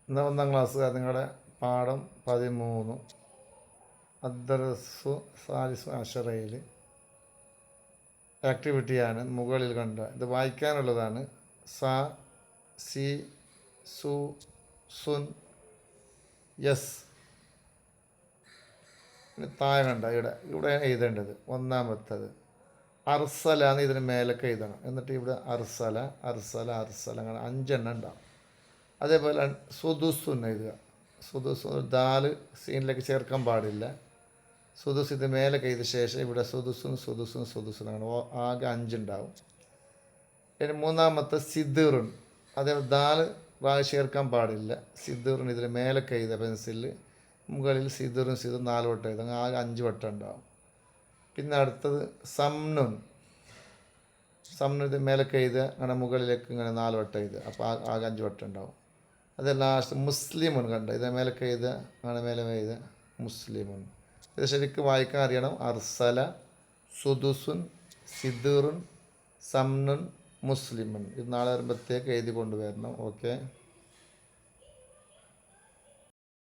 ഇന്ന് 1-ാം ക്ലാസ് നിങ്ങളുടെ പാഠം 13 അദ്ദർസു സാലിസു അശറയിൽ ആക്ടിവിറ്റിയാണ് മുകളിൽ കണ്ട. ഇത് വായിക്കാനുള്ളതാണ്. സ, സി, സു, സുൻ, യസ്. താഴെ കണ്ട ഇവിടെ എഴുതേണ്ടത്. ഒന്നാമത്തത് അർസല എന്ന് ഇതിന് മേലൊക്കെ എഴുതണം. എന്നിട്ട് ഇവിടെ അർസല അർസല അർസല അങ്ങനെ 5 എണ്ണം ഉണ്ടാവും. അതേപോലെ സുദുസുൻ എഴുതുക. സുദുസു ദാല് സീനിലേക്ക് ചേർക്കാൻ പാടില്ല. സുദുസ് ഇത് മേലൊക്കെ എഴുതിയ ശേഷം ഇവിടെ സുദുസുൻ സുദുസുൻ സുദുസുൻ അങ്ങനെ ആകെ 5 ഉണ്ടാവും. ഇനി മൂന്നാമത്തെ സിദ്ദുറുൻ. അതേപോലെ ദാല് ചേർക്കാൻ പാടില്ല. സിദ്ദുറുൻ ഇതിൽ മേലൊക്കെ എഴുതുക പെൻസിലിൽ. മുകളിൽ സിദ്ദുറുൻ 4 വട്ടം എഴുതുക. അങ്ങനെ ആകെ 5 വട്ടം ഉണ്ടാവും. പിന്നെ അടുത്തത് സംനുൻ. സംനുൻ ഇത് മേലൊക്കെ എഴുതുക. അങ്ങനെ മുകളിലേക്ക് ഇങ്ങനെ 4 വട്ടം എഴുതുക. അപ്പോൾ ആകെ 5 വട്ടം ഉണ്ടാവും. അത് ലാസ്റ്റ് മുസ്ലിമുൻ കണ്ട ഇത് മേലൊക്കെ എഴുതുക. അങ്ങനെ മേലെ എഴുതുക മുസ്ലിമുൻ. ഇത് ശരിക്കും വായിക്കാൻ അറിയണം. അർസല, സുദുസുൻ, സിദ്ദുറുൻ, സംനുൻ, മുസ്ലിമുൻ. ഇത് നാളെ വരുമ്പോഴത്തേക്ക് എഴുതി കൊണ്ടുവരണം. ഓക്കെ.